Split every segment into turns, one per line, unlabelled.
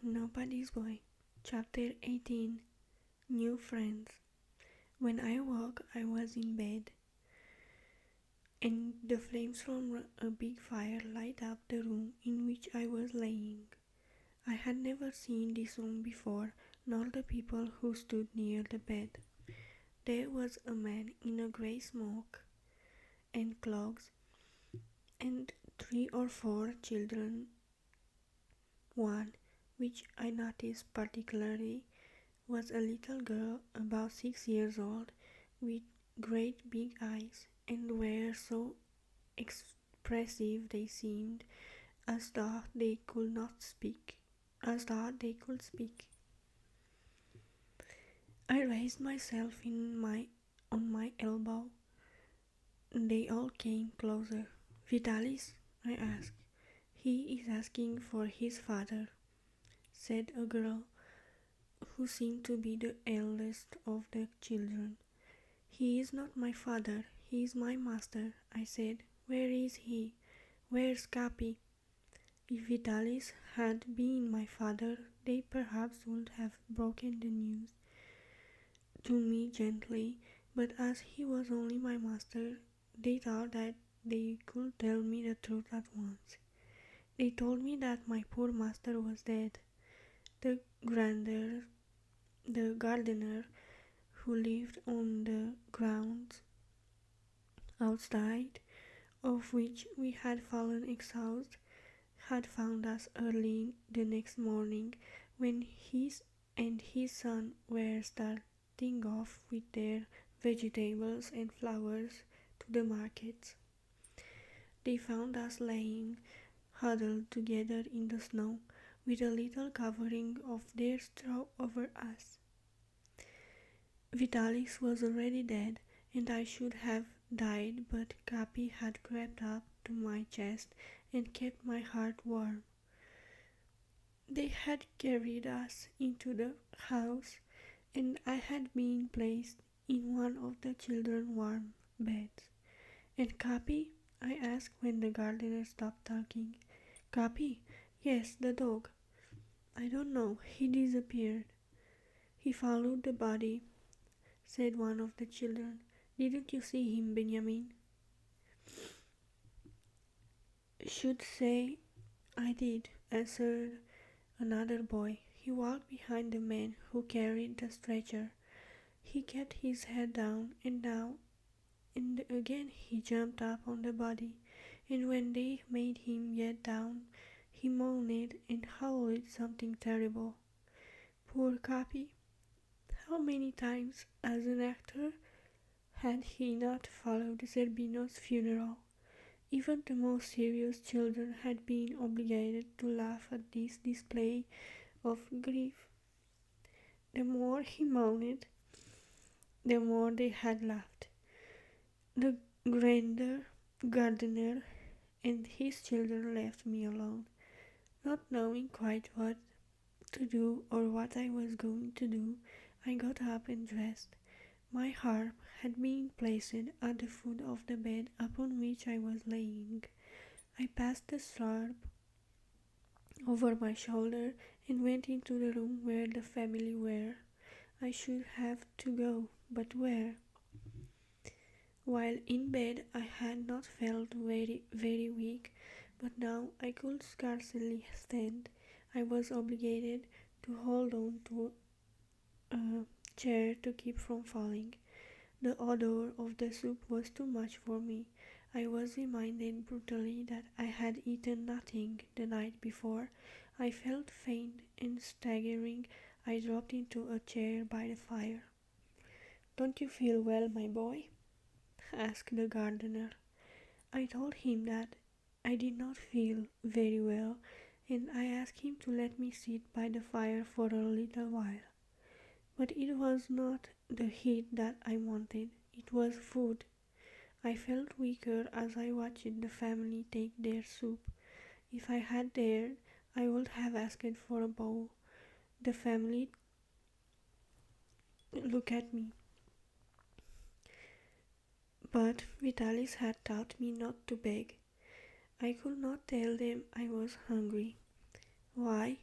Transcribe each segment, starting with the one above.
Nobody's Boy. Chapter 18. New Friends. When I woke, I was in bed, and the flames from a big fire light up the room in which I was lying. I had never seen this room before, nor the people who stood near the bed. There was a man in a grey smock and clogs, and 3 or 4 children. One, which I noticed particularly, was a little girl about 6 years old, with great big eyes, and were so expressive they seemed as though they could not speak, as though they could speak. I raised myself on my elbow. They all came closer. "Vitalis?" I asked. "He is asking for his father," said a girl who seemed to be the eldest of the children. "He is not my father, he is my master," I said. "Where is he? Where's Capi?" If Vitalis had been my father, they perhaps would have broken the news to me gently, but as he was only my master, they thought that they could tell me the truth at once. They told me that my poor master was dead. The grander, the gardener, who lived on the grounds outside of which we had fallen exhausted, had found us early the next morning when his son were starting off with their vegetables and flowers to the markets. They found us lying huddled together in the snow, with a little covering of their straw over us. Vitalis was already dead, and I should have died, but Capi had crept up to my chest and kept my heart warm. They had carried us into the house, and I had been placed in one of the children's warm beds. "And Capi?" I asked when the gardener stopped talking. "Capi? Yes, the dog. I don't know. He disappeared." "He followed the body," said one of the children. "Didn't you see him, Benjamin?" "Should say I did," answered another boy. "He walked behind the man who carried the stretcher. He kept his head down, and now and again he jumped up on the body, and when they made him get down, he moaned and howled something terrible. Poor Capi! How many times, as an actor, had he not followed Zerbino's funeral? Even the most serious children had been obligated to laugh at this display of grief. The more he moaned, the more they had laughed. The grander gardener and his children left me alone, not knowing quite what to do or what I was going to do. I got up and dressed. My harp had been placed at the foot of the bed upon which I was lying. I passed the strap over my shoulder and went into the room where the family were. I should have to go, but where? While in bed I had not felt very weak, but now I could scarcely stand. I was obligated to hold on to a chair to keep from falling. The odor of the soup was too much for me. I was reminded brutally that I had eaten nothing the night before. I felt faint, and staggering, I dropped into a chair by the fire. "Don't you feel well, my boy?" asked the gardener. I told him that I did not feel very well, and I asked him to let me sit by the fire for a little while. But it was not the heat that I wanted, it was food. I felt weaker as I watched the family take their soup. If I had dared, I would have asked for a bowl. The family looked at me. But Vitalis had taught me not to beg. I could not tell them I was hungry. Why?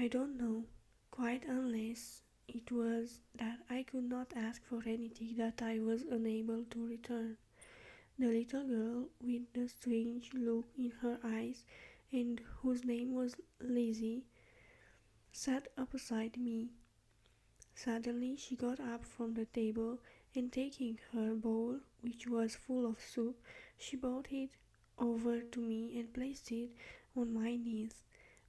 I don't know, quite unless it was that I could not ask for anything that I was unable to return. The little girl with the strange look in her eyes and whose name was Lizzie sat opposite me. Suddenly she got up from the table and taking her bowl, which was full of soup, she brought it over to me and placed it on my knees.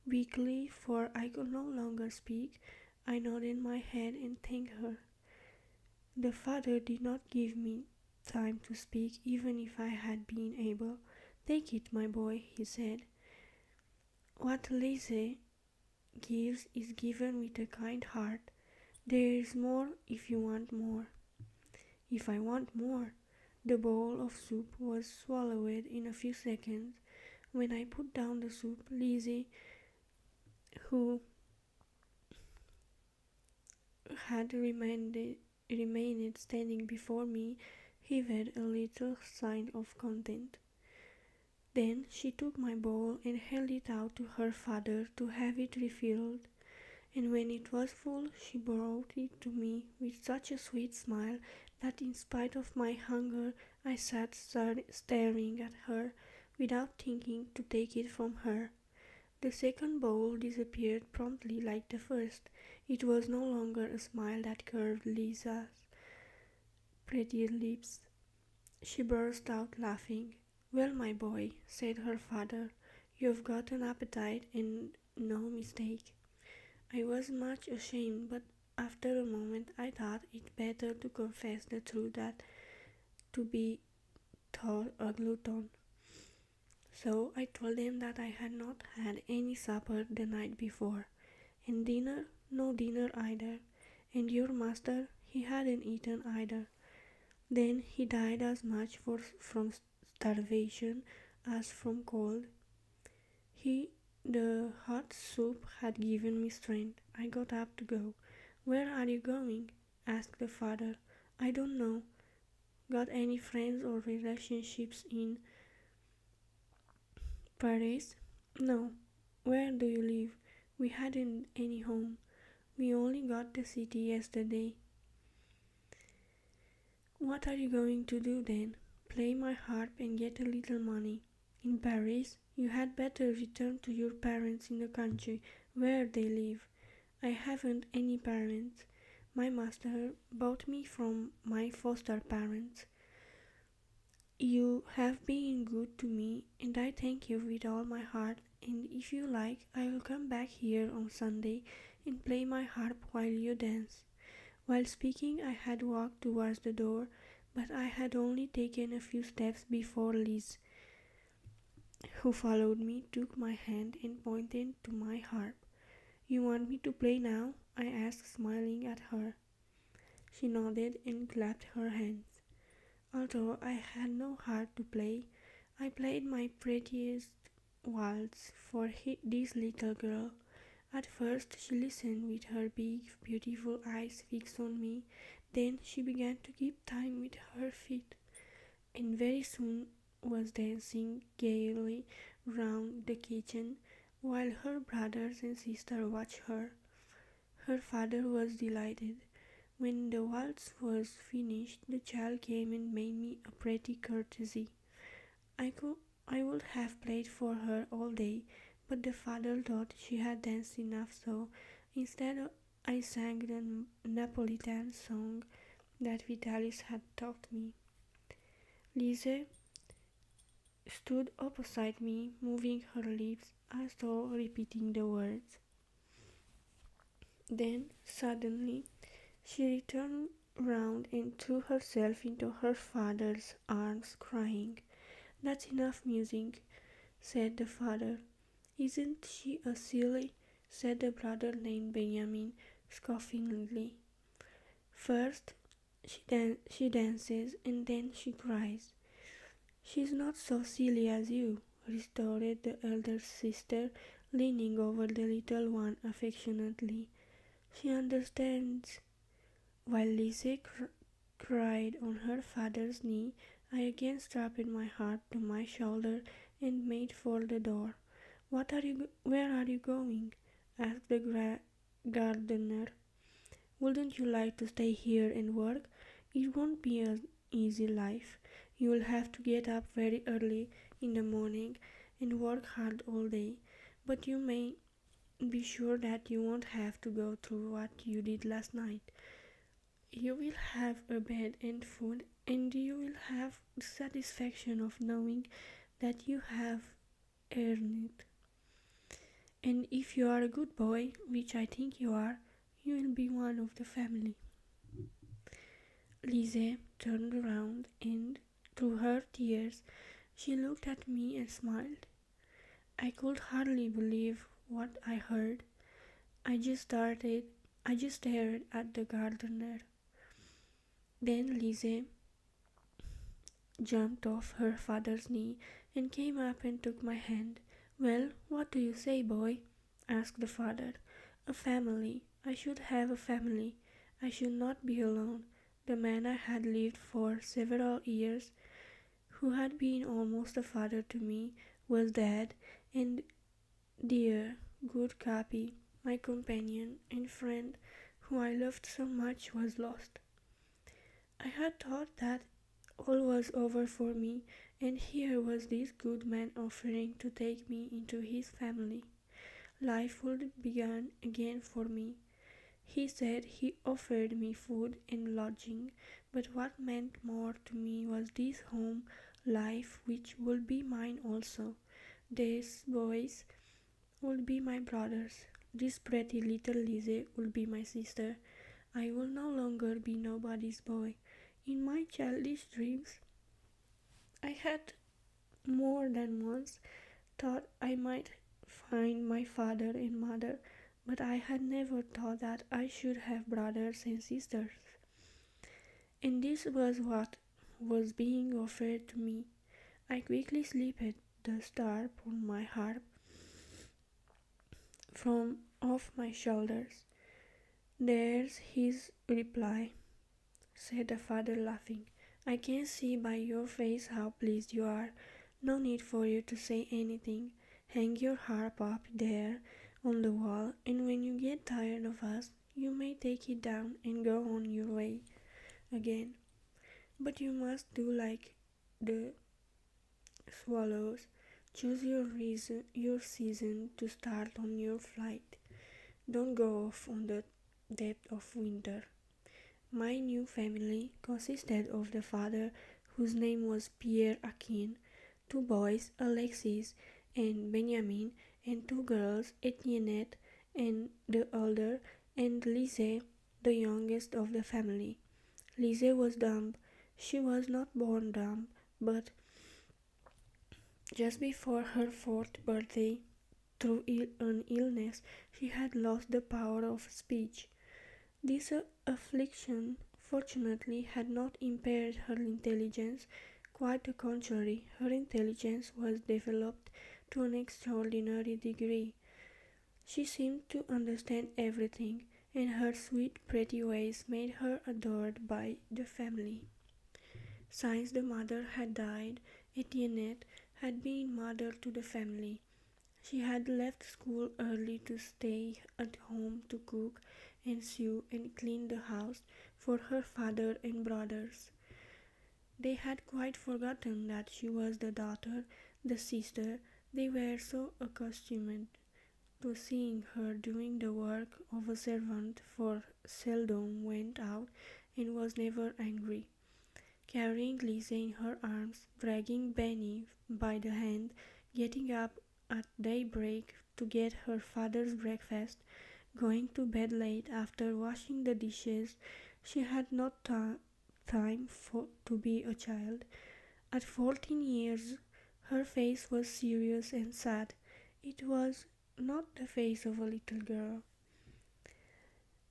Weakly, for I could no longer speak, I nodded my head and thanked her. The father did not give me time to speak, even if I had been able. "Take it, my boy," he said. "What Lise gives is given with a kind heart. There is more if you want more." If I want more. The bowl of soup was swallowed in a few seconds. When I put down the soup, Lizzie, who had remained standing before me, heaved a little sigh of content. Then she took my bowl and held it out to her father to have it refilled, and when it was full she brought it to me with such a sweet smile that in spite of my hunger I sat staring at her without thinking to take it from her. The second bowl disappeared promptly like the first. It was no longer a smile that curved Lisa's pretty lips. She burst out laughing. "Well, my boy," said her father, "you've got an appetite and no mistake." I was much ashamed, but after a moment I thought it better to confess the truth than to be thought a glutton. So I told them that I had not had any supper the night before, and dinner, no dinner either, and your master, he hadn't eaten either. Then he died as much from starvation as from cold. The hot soup had given me strength. I got up to go. "Where are you going?" asked the father. "I don't know. Got any friends or relationships in Paris?" "No." "Where do you live?" "We hadn't any home. We only got the city yesterday." "What are you going to do then?" "Play my harp and get a little money." "In Paris? You had better return to your parents in the country where they live." "I haven't any parents. My master bought me from my foster parents." "You have been good to me, and I thank you with all my heart, and if you like I will come back here on Sunday and play my harp while you dance." While speaking I had walked towards the door, but I had only taken a few steps before Liz, who followed me, took my hand and pointed to my harp. "You want me to play now?" I asked, smiling at her. She nodded and clapped her hands. Although I had no heart to play, I played my prettiest waltz for this little girl. At first she listened with her big, beautiful eyes fixed on me, then she began to keep time with her feet, and very soon was dancing gaily round the kitchen, while her brothers and sister watched her. Her father was delighted. When the waltz was finished, the child came and made me a pretty courtesy. I would have played for her all day, but the father thought she had danced enough, so instead I sang the Napolitan song that Vitalis had taught me. Lise stood opposite me, moving her lips as though repeating the words. Then, suddenly, she turned round and threw herself into her father's arms, crying. "That's enough music," said the father. "Isn't she a silly?" said the brother named Benjamin, scoffingly. "First she dances, and then she cries." "She's not so silly as you," retorted the elder sister, leaning over the little one affectionately. "She understands." While Lise cried on her father's knee, I again strapped my harp to my shoulder and made for the door. Where are you going?" asked the gardener. "Wouldn't you like to stay here and work? It won't be an easy life. You'll have to get up very early in the morning and work hard all day, but you may be sure that you won't have to go through what you did last night. You will have a bed and food, and you will have the satisfaction of knowing that you have earned it. And if you are a good boy, which I think you are, you will be one of the family." Lise turned around and, through her tears, she looked at me and smiled. I could hardly believe what I heard. I just stared at the gardener. Then Lise jumped off her father's knee and came up and took my hand. "Well, what do you say, boy?" asked the father. "A family. I should have a family. I should not be alone." The man I had lived for several years, who had been almost a father to me, was dead, and dear, good Capi, my companion and friend, who I loved so much, was lost. I had thought that all was over for me, and here was this good man offering to take me into his family. Life would begin again for me. He said he offered me food and lodging, but what meant more to me was this home life which would be mine also. These boys would be my brothers. This pretty little Lise would be my sister. I will no longer be nobody's boy. In my childish dreams, I had more than once thought I might find my father and mother, but I had never thought that I should have brothers and sisters. And this was what was being offered to me. I quickly slipped the star on my harp from off my shoulders. "There's his reply," said the father, laughing. "I can see by your face how pleased you are. No need for you to say anything. Hang your harp up there on the wall, and when you get tired of us, you may take it down and go on your way again. But you must do like the swallows. Choose your season to start on your flight. Don't go off on the depth of winter." My new family consisted of the father, whose name was Pierre Akin, two boys, Alexis and Benjamin, and two girls, Etiennette and the elder, and Lise, the youngest of the family. Lise was dumb. She was not born dumb, but just before her fourth birthday, through an illness, she had lost the power of speech. This affliction, fortunately, had not impaired her intelligence. Quite the contrary, her intelligence was developed to an extraordinary degree. She seemed to understand everything, and her sweet, pretty ways made her adored by the family. Since the mother had died, Etiennette had been mother to the family. She had left school early to stay at home to cook and sew and clean the house for her father and brothers. They had quite forgotten that she was the daughter, the sister. They were so accustomed to seeing her doing the work of a servant, for seldom went out and was never angry. Carrying Lise in her arms, dragging Benny by the hand, getting up at daybreak to get her father's breakfast, going to bed late after washing the dishes, she had not time to be a child. At 14 years, her face was serious and sad. It was not the face of a little girl.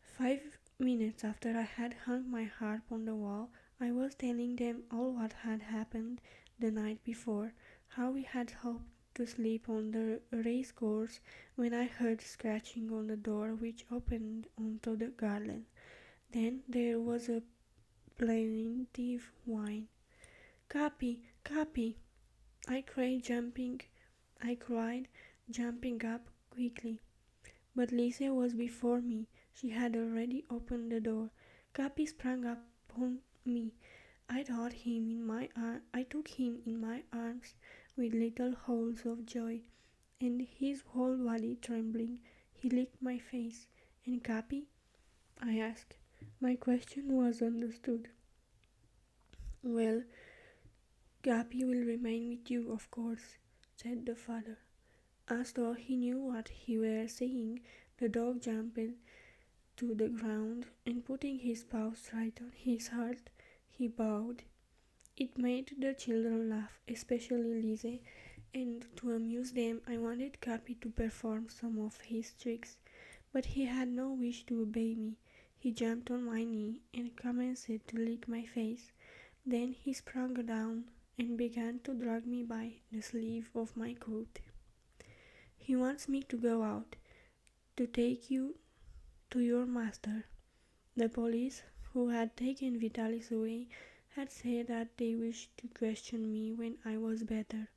5 minutes after I had hung my harp on the wall, I was telling them all what had happened the night before, how we had hoped to sleep on the race course, when I heard scratching on the door which opened onto the garden. Then there was a plaintive whine. "Capi, Capi!" I cried, jumping up quickly. But Lisa was before me. She had already opened the door. Capi sprang upon me. I took him in my arms with little howls of joy, and his whole body trembling. He licked my face. "And Capi?" I asked. My question was understood. "Well, Capi will remain with you, of course," said the father. As though he knew what he were saying, the dog jumped to the ground, and putting his paws right on his heart, he bowed. It made the children laugh, especially Lise, and to amuse them I wanted Capi to perform some of his tricks, but he had no wish to obey me. He jumped on my knee and commenced to lick my face. Then he sprang down and began to drag me by the sleeve of my coat. "He wants me to go out, to take you to your master." The police, who had taken Vitalis away, had said that they wished to question me when I was better.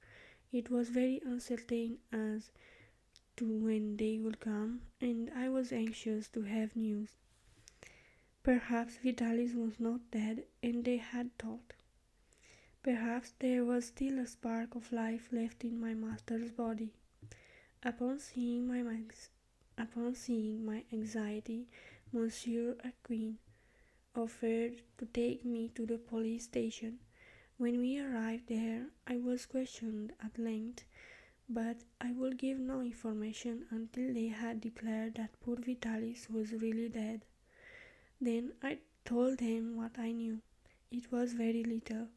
It was very uncertain as to when they would come, and I was anxious to have news. Perhaps Vitalis was not dead, and they had thought. Perhaps there was still a spark of life left in my master's body. Upon seeing my anxiety, Monsieur Aquin offered to take me to the police station. When we arrived there, I was questioned at length, but I would give no information until they had declared that poor Vitalis was really dead. Then I told them what I knew. It was very little.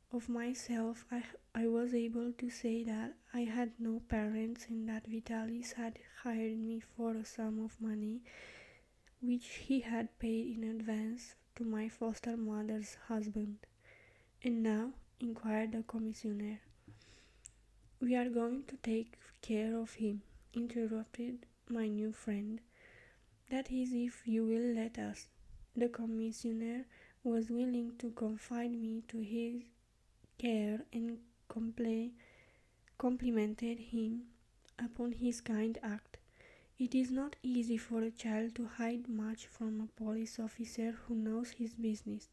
Of myself, I was able to say that I had no parents and that Vitalis had hired me for a sum of money which he had paid in advance to my foster mother's husband. "And now?" inquired the commissioner. "We are going to take care of him," interrupted my new friend. "That is, if you will let us." The commissioner was willing to confide me to his care and complimented him upon his kind act. It is not easy for a child to hide much from a police officer who knows his business.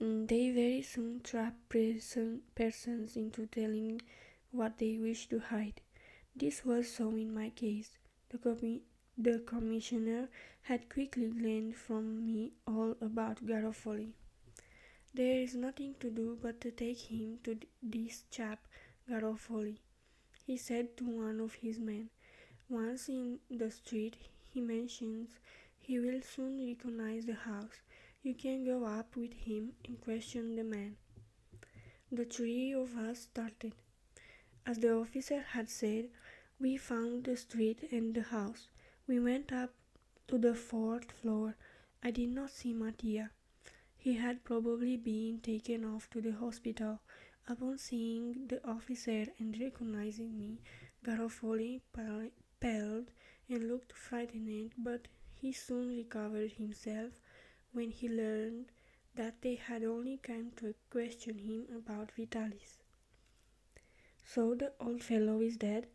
They very soon trap persons into telling what they wish to hide. This was so in my case. The commissioner had quickly gleaned from me all about Garofoli. "There is nothing to do but to take him to this chap Garofoli," he said to one of his men. "Once in the street, he mentions he will soon recognize the house. You can go up with him and question the man." The three of us started. As the officer had said, we found the street and the house. We went up to the fourth floor. I did not see Mattia. He had probably been taken off to the hospital. Upon seeing the officer and recognizing me, Garofoli paled and looked frightened, but he soon recovered himself when he learned that they had only come to question him about Vitalis. "So the old fellow is dead,"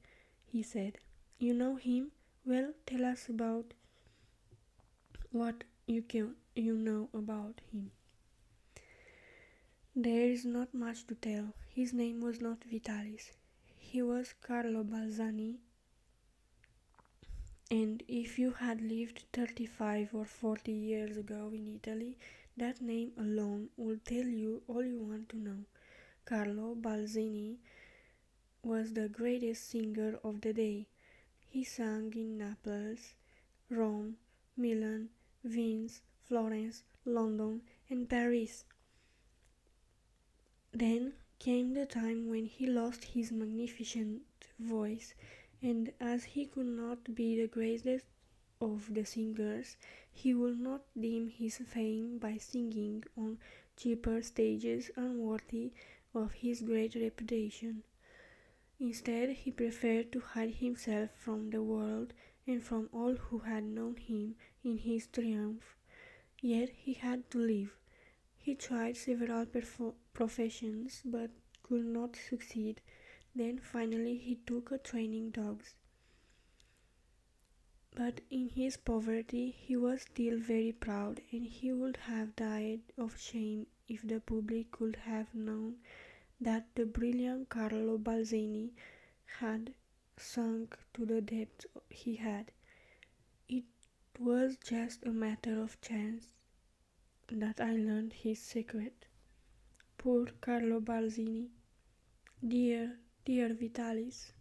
he said. "You know him? Well, tell us about what you know about him." "There is not much to tell. His name was not Vitalis. He was Carlo Balzani, and if you had lived 35 or 40 years ago in Italy, that name alone would tell you all you want to know. Carlo Balzani was the greatest singer of the day. He sang in Naples, Rome, Milan, Venice, Florence, London, and Paris. Then came the time when he lost his magnificent voice, and as he could not be the greatest of the singers, he would not dim his fame by singing on cheaper stages unworthy of his great reputation. Instead, he preferred to hide himself from the world and from all who had known him in his triumph. Yet he had to live. He tried several professions but could not succeed. Then finally he took a training dogs. But in his poverty he was still very proud, and he would have died of shame if the public could have known that the brilliant Carlo Balzani had sunk to the depths he had. It was just a matter of chance that I learned his secret. Poor Carlo Balzani, dear, dear Vitalis,